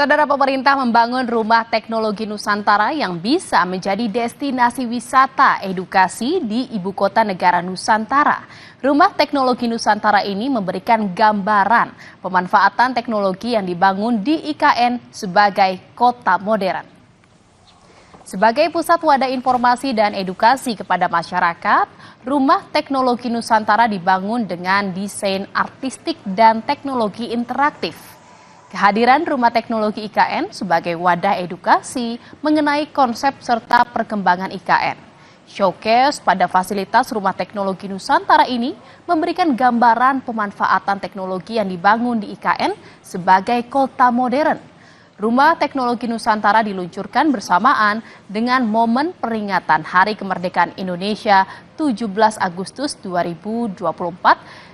Saudara, pemerintah membangun Rumah Teknologi Nusantara yang bisa menjadi destinasi wisata edukasi di Ibu Kota Negara Nusantara. Rumah Teknologi Nusantara ini memberikan gambaran pemanfaatan teknologi yang dibangun di IKN sebagai kota modern. Sebagai pusat wadah informasi dan edukasi kepada masyarakat, Rumah Teknologi Nusantara dibangun dengan desain artistik dan teknologi interaktif. Kehadiran Rumah Teknologi IKN sebagai wadah edukasi mengenai konsep serta perkembangan IKN. Showcase pada fasilitas Rumah Teknologi Nusantara ini memberikan gambaran pemanfaatan teknologi yang dibangun di IKN sebagai kota modern. Rumah Teknologi Nusantara diluncurkan bersamaan dengan momen peringatan Hari Kemerdekaan Indonesia 17 Agustus 2024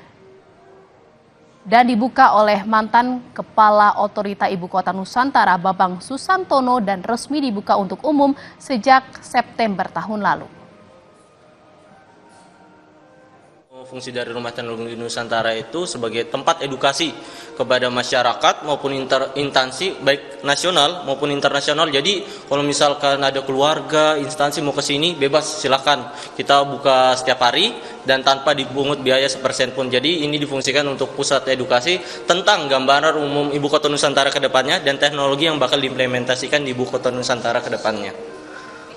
dan dibuka oleh mantan Kepala Otorita Ibu Kota Nusantara Bambang Susantono dan resmi dibuka untuk umum sejak September tahun lalu. Fungsi dari Rumah Teknologi Nusantara itu sebagai tempat edukasi kepada masyarakat maupun instansi baik nasional maupun internasional. Jadi kalau misalkan ada keluarga, instansi mau ke sini bebas silakan. Kita buka setiap hari dan tanpa dipungut biaya sepersen pun. Jadi ini difungsikan untuk pusat edukasi tentang gambaran umum Ibu Kota Nusantara ke depannya dan teknologi yang bakal diimplementasikan di Ibu Kota Nusantara ke depannya.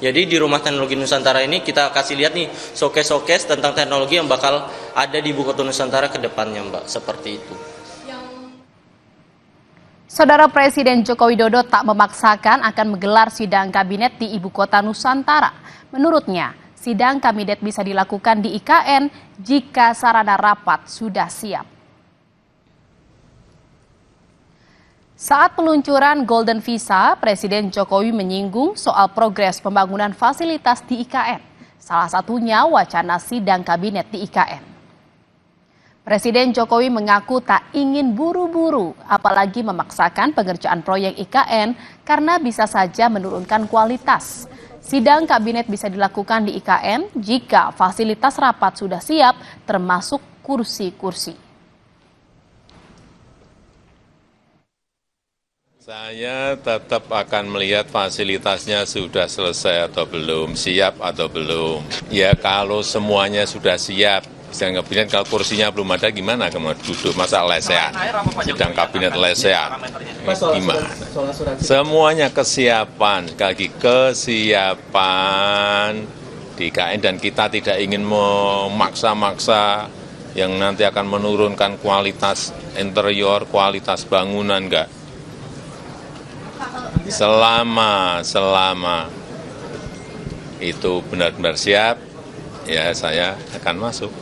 Jadi di Rumah Teknologi Nusantara ini kita kasih lihat nih showcase tentang teknologi yang bakal ada di Ibu Kota Nusantara ke depannya, Mbak. Seperti itu. Saudara, Presiden Joko Widodo tak memaksakan akan menggelar sidang kabinet di Ibu Kota Nusantara. Menurutnya, sidang kabinet bisa dilakukan di IKN jika sarana rapat sudah siap. Saat peluncuran Golden Visa, Presiden Jokowi menyinggung soal progres pembangunan fasilitas di IKN. Salah satunya wacana sidang kabinet di IKN. Presiden Jokowi mengaku tak ingin buru-buru, apalagi memaksakan pengerjaan proyek IKN karena bisa saja menurunkan kualitas. Sidang kabinet bisa dilakukan di IKN jika fasilitas rapat sudah siap, termasuk kursi-kursi. Saya tetap akan melihat fasilitasnya sudah selesai atau belum, siap atau belum. Ya kalau semuanya sudah siap, sidang kabinet kalau kursinya belum ada gimana kemudian duduk, masa lesehan, sidang kabinet lesehan, gimana? Semuanya kesiapan, sekali lagi kesiapan di IKN dan kita tidak ingin memaksa-maksa yang nanti akan menurunkan kualitas interior, kualitas bangunan, enggak. Selama itu benar-benar siap, ya saya akan masuk.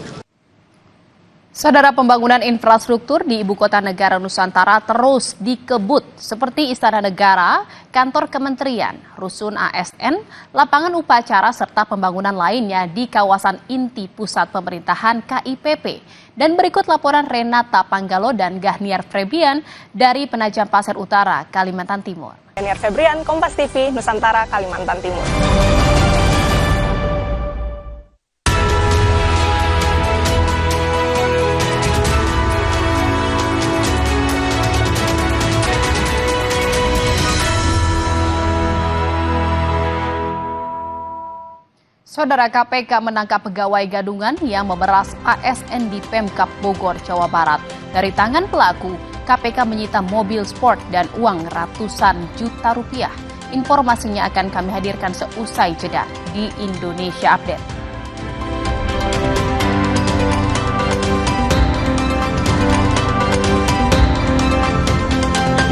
Saudara, pembangunan infrastruktur di Ibu Kota Negara Nusantara terus dikebut seperti Istana Negara, kantor kementerian, rusun ASN, lapangan upacara serta pembangunan lainnya di kawasan inti pusat pemerintahan KIPP. Dan berikut laporan Renata Panggalo dan Gahniar Febrian dari Penajam Pasir Utara, Kalimantan Timur. Gahniar Febrian, Kompas TV, Nusantara, Kalimantan Timur. Saudara, KPK menangkap pegawai gadungan yang memeras ASN di Pemkab Bogor, Jawa Barat. Dari tangan pelaku, KPK menyita mobil sport dan uang ratusan juta rupiah. Informasinya akan kami hadirkan seusai jeda di Indonesia Update.